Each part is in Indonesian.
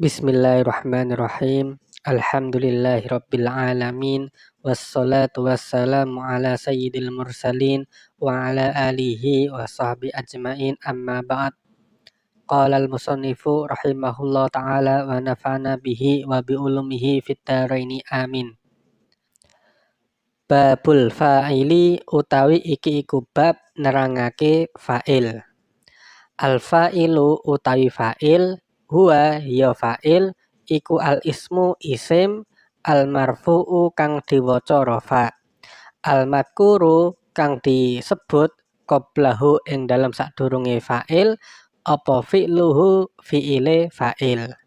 Bismillahirrahmanirrahim. Alhamdulillahirabbil alamin. Wassalatu wassalamu ala sayyidil mursalin wa ala alihi wa sahbihi ajmain. Amma ba'd. Qala al-musannifu rahimahullah ta'ala wa nafa'na bihi wa bi ulumihi fit dharaini amin. Babul fa'ili utawi iki iku bab nerangake fa'il. Al-fa'ilu utawi fa'il huwa ya fa'il iku al-ismu isim al-marfu'u kang diwaca rafa, al-madkuru kang disebut qablahu ing dalam sadurunge fa'il apa fi'luhu fi'ile fa'il.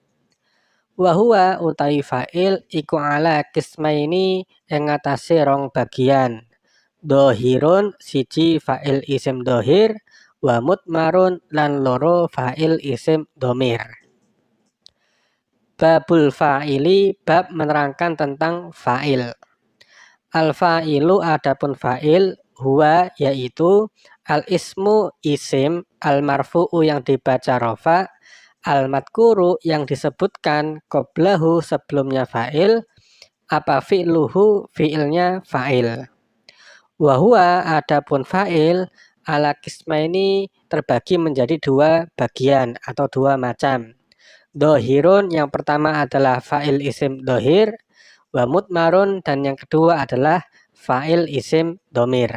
Wa huwa utawi fa'il iku ala qismaini ing atase rong bagian. Dohirun siji fa'il isim dohir wa mutmarun lan loro fa'il isim domir. Babul fa'ili bab menerangkan tentang fa'il. Al-fa'ilu adapun fa'il huwa yaitu al-ismu isim al-marfu'u yang dibaca rafa, al-madkuru yang disebutkan qablahu sebelumnya fa'il, apa fi'luhu fi'ilnya fa'il. Wahua adapun fa'il ala qismaini terbagi menjadi dua bagian atau dua macam. Dohirun yang pertama adalah fa'il isim dohir, wa mutmarun dan yang kedua adalah fa'il isim domir.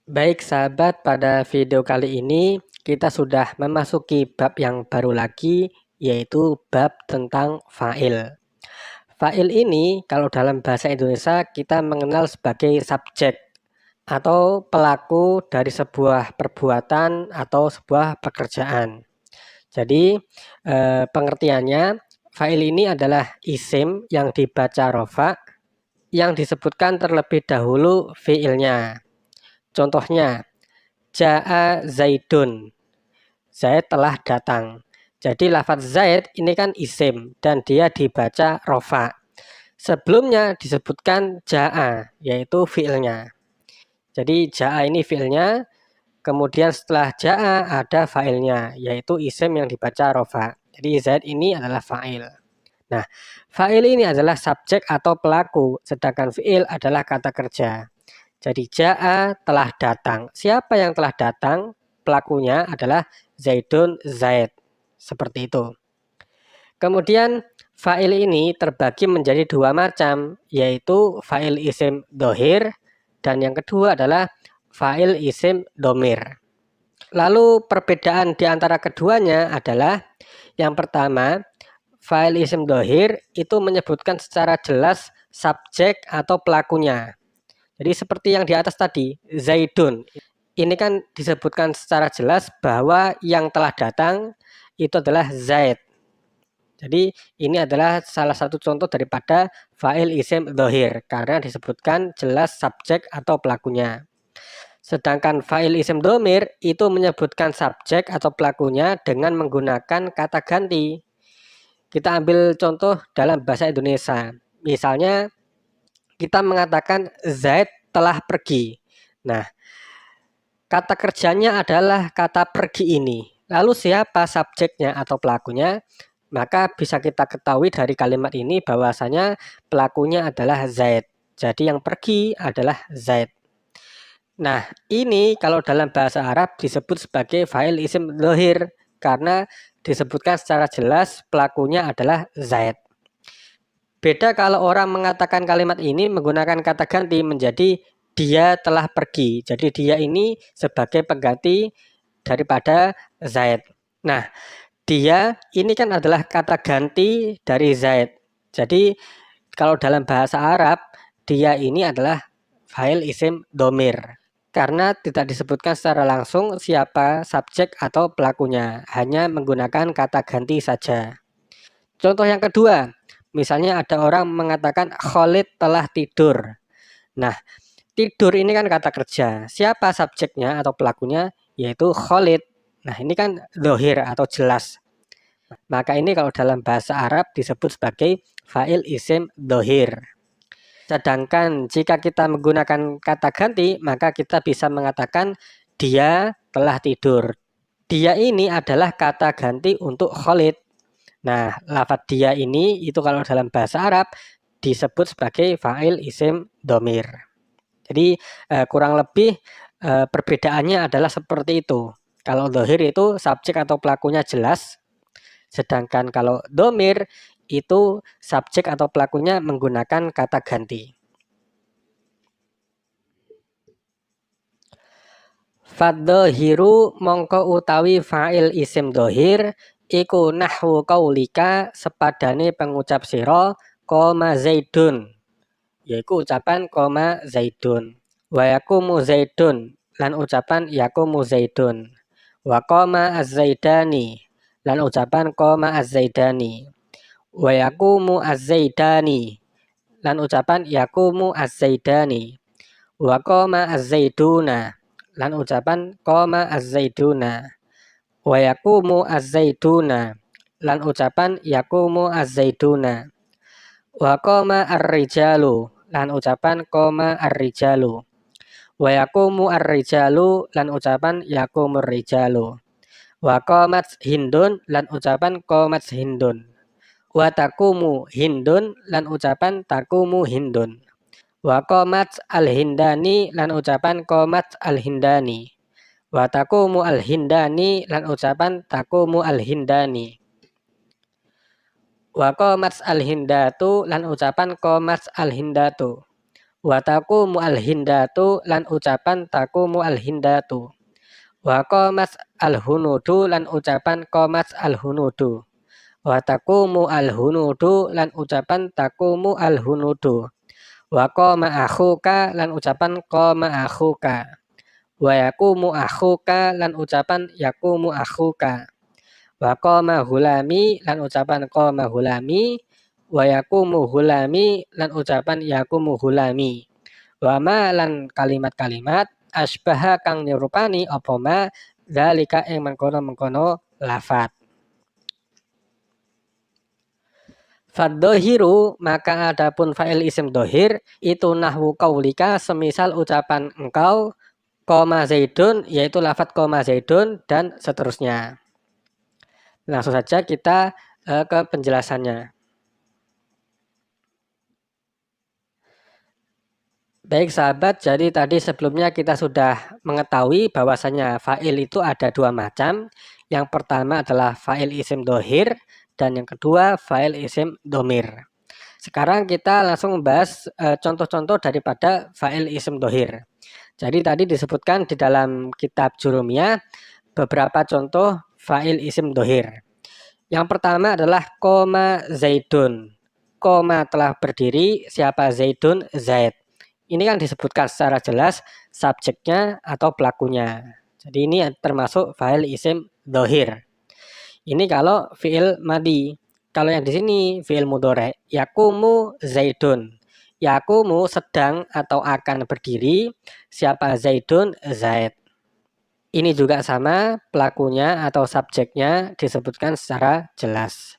Baik sahabat, pada video kali ini kita sudah memasuki bab yang baru lagi, yaitu bab tentang fa'il. Fa'il ini kalau dalam bahasa Indonesia kita mengenal sebagai subjek atau pelaku dari sebuah perbuatan atau sebuah pekerjaan. Jadi pengertiannya, fa'il ini adalah isim yang dibaca rafa yang disebutkan terlebih dahulu fi'ilnya. Contohnya, ja'a zaidun, Zaid telah datang. Jadi lafadz Zaid ini kan isim dan dia dibaca rafa. Sebelumnya disebutkan ja'a, yaitu fi'ilnya. Jadi ja'a ini fi'ilnya, kemudian setelah ja'a ada fa'ilnya, yaitu isim yang dibaca rafa. Jadi Zaid ini adalah fa'il. Nah, fa'il ini adalah subjek atau pelaku, sedangkan fi'il adalah kata kerja. Jadi ja'a telah datang. Siapa yang telah datang? Pelakunya adalah Zaidun, Zaid. Seperti itu. Kemudian fa'il ini terbagi menjadi dua macam, yaitu fa'il isim dohir dan yang kedua adalah fa'il isim domir. Lalu perbedaan di antara keduanya adalah yang pertama, fa'il isim dohir itu menyebutkan secara jelas subjek atau pelakunya. Jadi seperti yang di atas tadi, Zaidun. Ini kan disebutkan secara jelas bahwa yang telah datang itu adalah Zaid. Jadi ini adalah salah satu contoh daripada fa'il isim dohir karena disebutkan jelas subjek atau pelakunya. Sedangkan fa'il isim domir itu menyebutkan subjek atau pelakunya dengan menggunakan kata ganti. Kita ambil contoh dalam bahasa Indonesia. Misalnya kita mengatakan Zaid telah pergi. Nah, kata kerjanya adalah kata pergi ini. Lalu siapa subjeknya atau pelakunya? Maka bisa kita ketahui dari kalimat ini bahwasanya pelakunya adalah Zaid. Jadi yang pergi adalah Zaid. Nah, ini kalau dalam bahasa Arab disebut sebagai fa'il isim dohir karena disebutkan secara jelas pelakunya adalah Zaid. Beda kalau orang mengatakan kalimat ini menggunakan kata ganti menjadi dia telah pergi. Jadi dia ini sebagai pengganti daripada Zaid. Nah, dia ini kan adalah kata ganti dari Zaid. Jadi kalau dalam bahasa Arab, dia ini adalah fa'il isim domir. Karena tidak disebutkan secara langsung siapa subjek atau pelakunya. Hanya menggunakan kata ganti saja. Contoh yang kedua, misalnya ada orang mengatakan Khalid telah tidur. Nah, tidur ini kan kata kerja. Siapa subjeknya atau pelakunya? Yaitu Khalid. Nah, ini kan dohir atau jelas. Maka ini kalau dalam bahasa Arab disebut sebagai fa'il isim dohir. Sedangkan jika kita menggunakan kata ganti, maka kita bisa mengatakan dia telah tidur. Dia ini adalah kata ganti untuk Khalid. Nah, lafadz dia ini itu kalau dalam bahasa Arab disebut sebagai fa'il isim domir. Jadi kurang lebih perbedaannya adalah seperti itu. Kalau dohir itu subjek atau pelakunya jelas, sedangkan kalau domir itu subjek atau pelakunya menggunakan kata ganti. Faddohiru mongko utawi fa'il isim dohir iku nahwu qaulika sepadane pengucap sira koma zaidun, yaiku ucapan koma zaidun. Wa yakumu zaidun lan ucapan yakumu zaidun. Wa qoma az-zaidani lan ucapan qoma az-zaidani. Wa yakumu az-zaidani lan ucapan yakumu az-zaidani. Wa qoma az-zaiduna lan ucapan qoma az-zaiduna. Wa yakumu az-zaiduna lan ucapan yakumu az-zaiduna. Wa qoma ar-rijalu lan ucapan qoma ar-rijalu. Wa yakumu ar-rijalu lan ucapan yakumur rijalu. Wa qamat hindun lan ucapan qamat hindun. Wa takumu hindun lan ucapan takumu hindun. Wa qamat al-hindani lan ucapan qamat al-hindani. Wa takumu al-hindani lan ucapan takumu al-hindani. Wa qamat al-hindatu lan ucapan qamat al-hindatu. Wa taqumu al-hindatu lan ucapan taqumu al-hindatu. Wa qamat al-hunudu lan ucapan qamat al-hunudu. Wa taqumu al-hunudu lan ucapan taqumu al-hunudu. Wa qama akhuka lan ucapan qama akhuka. Wa yaqumu akhuka lan ucapan yaqumu akhuka. Wa qama hulami lan ucapan qama hulami. Wa yaqumu hulami lan ucapan yaqumu hulami. Wa ma lan kalimat-kalimat asbaha kang nyerupani apa ma zalika ing mengkono-mengkono lafat. Faddohiru maka adapun fa'il isim dohir itu nahwu qaulika semisal ucapan engkau koma zaidun yaitu lafat koma zaidun dan seterusnya. Langsung saja kita ke penjelasannya. Baik sahabat, jadi tadi sebelumnya kita sudah mengetahui bahwasanya fa'il itu ada dua macam. Yang pertama adalah fa'il isim dohir dan yang kedua fa'il isim domir. Sekarang kita langsung membahas contoh-contoh daripada fa'il isim dohir. Jadi tadi disebutkan di dalam kitab Jurumiyah beberapa contoh fa'il isim dohir. Yang pertama adalah koma zaidun. Koma telah berdiri, siapa zaidun? Zaid. Ini kan disebutkan secara jelas subjeknya atau pelakunya. Jadi ini termasuk fa'il isim dohir. Ini kalau fi'il madi. Kalau yang di sini fi'il mudhari, yakumu zaidun. Yakumu sedang atau akan berdiri, siapa zaidun? Zaid. Ini juga sama, pelakunya atau subjeknya disebutkan secara jelas.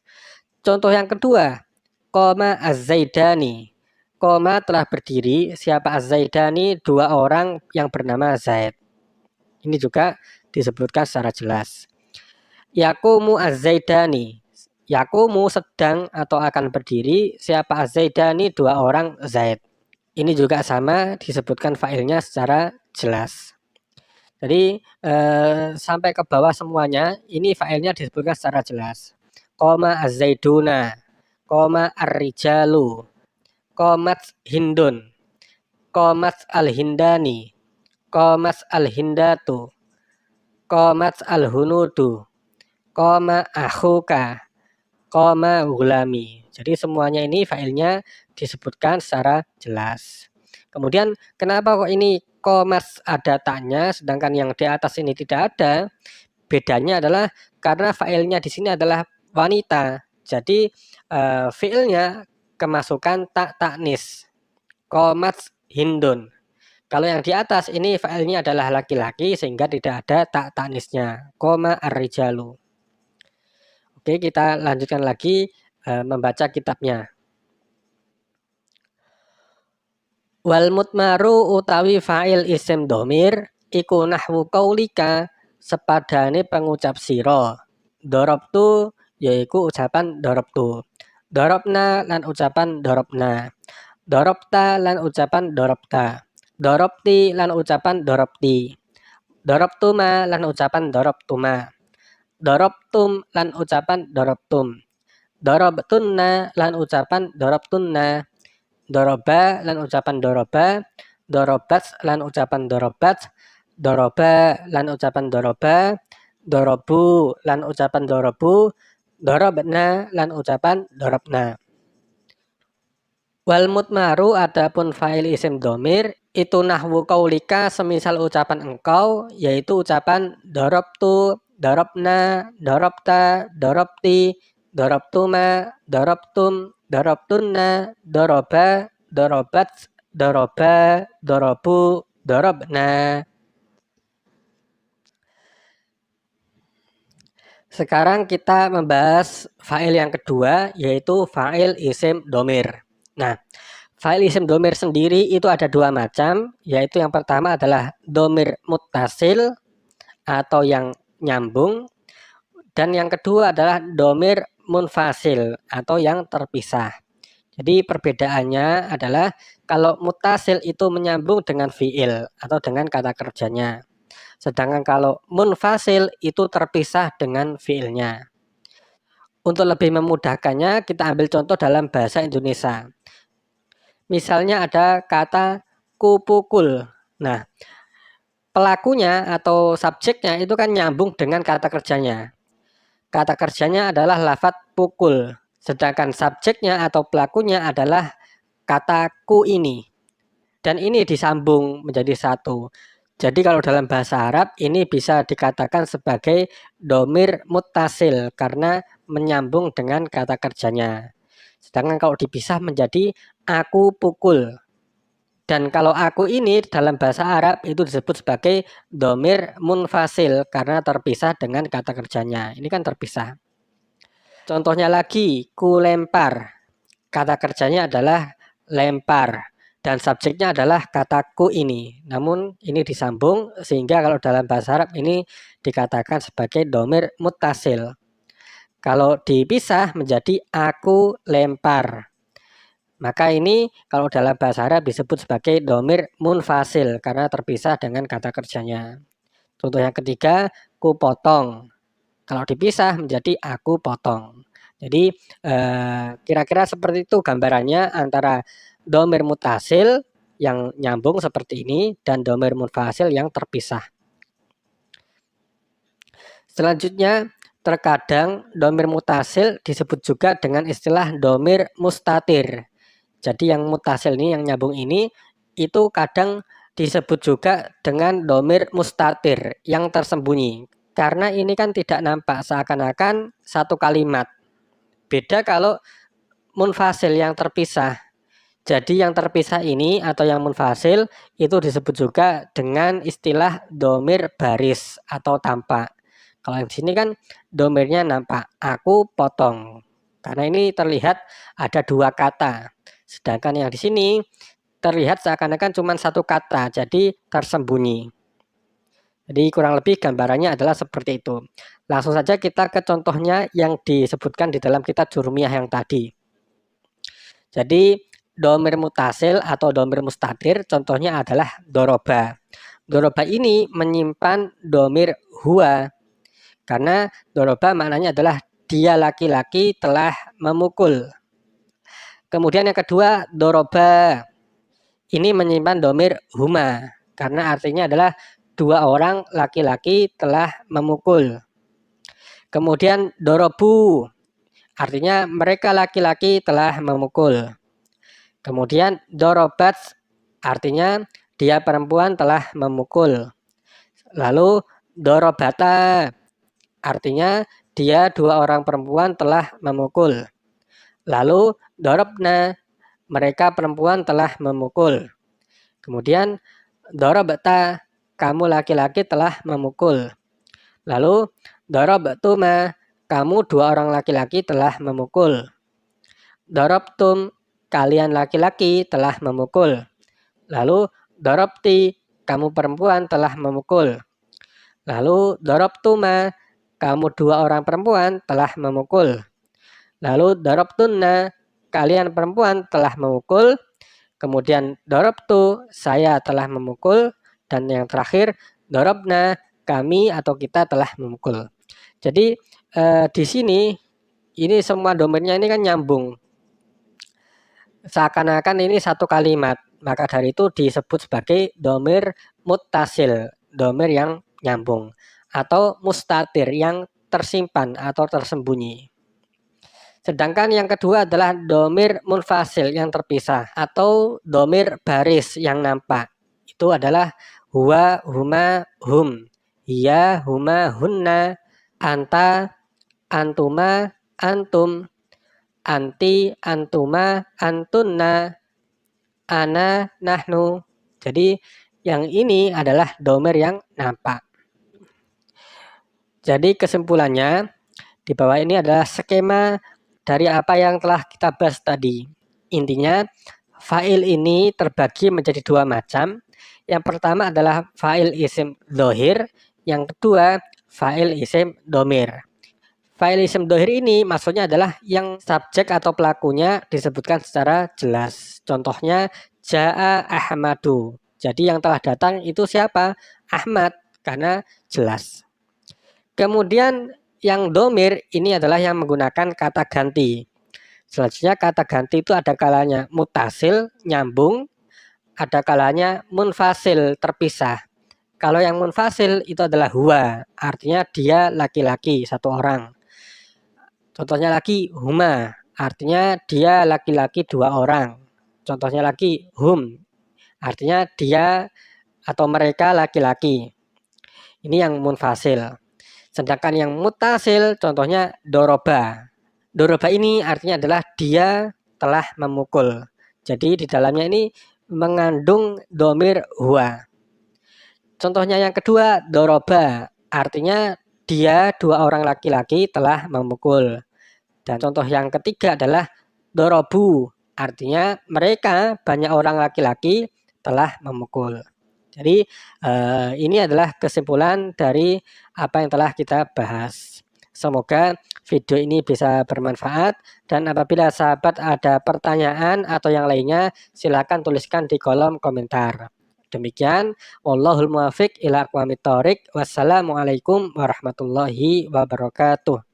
Contoh yang kedua, koma az-zaidani. Koma telah berdiri, siapa az-zaidani? Dua orang yang bernama Zaid. Ini juga disebutkan secara jelas. Yakumu az-zaidani. Yakumu sedang atau akan berdiri, siapa az-zaidani? Dua orang Zaid. Ini juga sama, disebutkan fa'ilnya secara jelas. Jadi sampai ke bawah semuanya, ini fa'ilnya disebutkan secara jelas. Koma az-zaiduna, koma ar-rijalu, komat hindun, komat al-hindani, komat al-hindatu, komat al-hunudu, koma akhuka, koma gulami. Jadi semuanya ini failnya disebutkan secara jelas. Kemudian kenapa kok ini komas ada taknya sedangkan yang di atas ini tidak ada? Bedanya adalah karena failnya di sini adalah wanita. Jadi fiilnya kemasukan tak taknis. Komat hindun. Kalau yang di atas ini failnya adalah laki-laki sehingga tidak ada tak taknisnya. Koma ar-rijalu. Oke, kita lanjutkan lagi membaca kitabnya. Wal mutmaru utawi fa'il isim domir iku nahwu qaulika sepadane pengucap sira. Dorobtu yaiku ucapan dorobtu. Dorobna lan ucapan dorobna. Dorobta lan ucapan dorobta. Dorobti lan ucapan dorobti. Dorobtuma lan ucapan dorobtuma. Dorobtum lan ucapan dorobtum. Dorobtunna lan ucapan dorobtunna. Doroba lan ucapan doroba. Dorobats lan ucapan dorobats. Doroba lan ucapan doroba. Dorobu lan ucapan dorobu. Dorobna lan ucapan dorobna. Wal mutmaru adapun fa'il isim domir itu nahwu qaulika semisal ucapan engkau yaitu ucapan dorobtu, dorobna, dorobta, dorobti, dorobtuma, dorobtum, dorobtunna, doroba, dorobat, doroba, dorobu, dorobna. Sekarang kita membahas fa'il yang kedua yaitu fa'il isim domir. Nah, fa'il isim domir sendiri itu ada dua macam, yaitu yang pertama adalah domir muttasil atau yang nyambung, dan yang kedua adalah domir munfasil atau yang terpisah. Jadi perbedaannya adalah kalau muttasil itu menyambung dengan fi'il atau dengan kata kerjanya. Sedangkan kalau munfasil itu terpisah dengan fi'ilnya. Untuk lebih memudahkannya, kita ambil contoh dalam bahasa Indonesia. Misalnya ada kata kupukul. Nah, pelakunya atau subjeknya itu kan nyambung dengan kata kerjanya. Kata kerjanya adalah lafadz pukul. Sedangkan subjeknya atau pelakunya adalah kata ku ini. Dan ini disambung menjadi satu. Jadi kalau dalam bahasa Arab ini bisa dikatakan sebagai domir muttasil karena menyambung dengan kata kerjanya. Sedangkan kalau dipisah menjadi aku pukul. Dan kalau aku ini dalam bahasa Arab itu disebut sebagai domir munfasil karena terpisah dengan kata kerjanya. Ini kan terpisah. Contohnya lagi, ku lempar. Kata kerjanya adalah lempar. Dan subjeknya adalah kataku ini. Namun ini disambung sehingga kalau dalam bahasa Arab ini dikatakan sebagai domir muttasil. Kalau dipisah menjadi aku lempar. Maka ini kalau dalam bahasa Arab disebut sebagai domir munfasil karena terpisah dengan kata kerjanya. Contoh yang ketiga, ku potong. Kalau dipisah menjadi aku potong. Jadi kira-kira seperti itu gambarannya antara domir mutasil yang nyambung seperti ini dan domir munfasil yang terpisah. Selanjutnya, terkadang domir mutasil disebut juga dengan istilah domir mustatir. Jadi yang mutasil ini, yang nyambung ini, itu kadang disebut juga dengan domir mustatir yang tersembunyi. Karena ini kan tidak nampak, seakan-akan satu kalimat. Beda kalau munfasil yang terpisah. Jadi yang terpisah ini atau yang munfasil itu disebut juga dengan istilah domir baris atau tampak. Kalau yang di sini kan domirnya nampak, aku potong. Karena ini terlihat ada dua kata. Sedangkan yang di sini terlihat seakan-akan cuma satu kata, jadi tersembunyi. Jadi kurang lebih gambarannya adalah seperti itu. Langsung saja kita ke contohnya yang disebutkan di dalam kitab Jurumiyah yang tadi. Jadi domir mutasil atau domir mustatir contohnya adalah doroba. Doroba ini menyimpan domir huwa. Karena doroba maknanya adalah dia laki-laki telah memukul. Kemudian yang kedua, doroba. Ini menyimpan domir huma. Karena artinya adalah dua orang laki-laki telah memukul. Kemudian dorobu. Artinya mereka laki-laki telah memukul. Kemudian dorobat. Artinya dia perempuan telah memukul. Lalu dorobata. Artinya dia dua orang perempuan telah memukul. Lalu dorobna, mereka perempuan telah memukul. Kemudian dorobata, kamu laki-laki telah memukul. Lalu dorobtuma, kamu dua orang laki-laki telah memukul. Dorobtum, kalian laki-laki telah memukul. Lalu dorobti, kamu perempuan telah memukul. Lalu darabtuma, kamu dua orang perempuan telah memukul. Lalu darabtunna, kalian perempuan telah memukul. Kemudian darabtu, saya telah memukul. Dan yang terakhir darabna, kami atau kita telah memukul. Jadi di sini ini semua domainnya ini kan nyambung. Seakan-akan ini satu kalimat. Maka dari itu disebut sebagai domir muttasil, domir yang nyambung, atau mustatir yang tersimpan atau tersembunyi. Sedangkan yang kedua adalah domir munfasil yang terpisah atau domir baris yang nampak. Itu adalah huwa, huma, hum, hiya, huma, hunna, anta, antuma, antum, anti, antuma, antunna, ana, nahnu. Jadi yang ini adalah domir yang nampak. Jadi kesimpulannya di bawah ini adalah skema dari apa yang telah kita bahas tadi. Intinya fa'il ini terbagi menjadi dua macam. Yang pertama adalah fa'il isim dhohir. Yang kedua fa'il isim domir. Fa'il isim dhohir ini maksudnya adalah yang subjek atau pelakunya disebutkan secara jelas. Contohnya Ja'a Ahmadu. Jadi yang telah datang itu siapa? Ahmad, karena jelas. Kemudian yang domir ini adalah yang menggunakan kata ganti. Selanjutnya kata ganti itu ada kalanya mutasil, nyambung, ada kalanya munfasil, terpisah. Kalau yang munfasil itu adalah huwa, artinya dia laki-laki, satu orang. Contohnya lagi huma, artinya dia laki-laki dua orang. Contohnya lagi hum, artinya dia atau mereka laki-laki. Ini yang munfasil. Sedangkan yang mutasil contohnya doroba. Doroba ini artinya adalah dia telah memukul. Jadi di dalamnya ini mengandung domir huwa. Contohnya yang kedua doroba, artinya dia dua orang laki-laki telah memukul. Dan contoh yang ketiga adalah dorobu, artinya mereka banyak orang laki-laki telah memukul. Jadi ini adalah kesimpulan dari apa yang telah kita bahas. Semoga video ini bisa bermanfaat, dan apabila sahabat ada pertanyaan atau yang lainnya silakan tuliskan di kolom komentar. Demikian, wallahul muwaffiq ila aqwamit thoriq. Wassalamualaikum warahmatullahi wabarakatuh.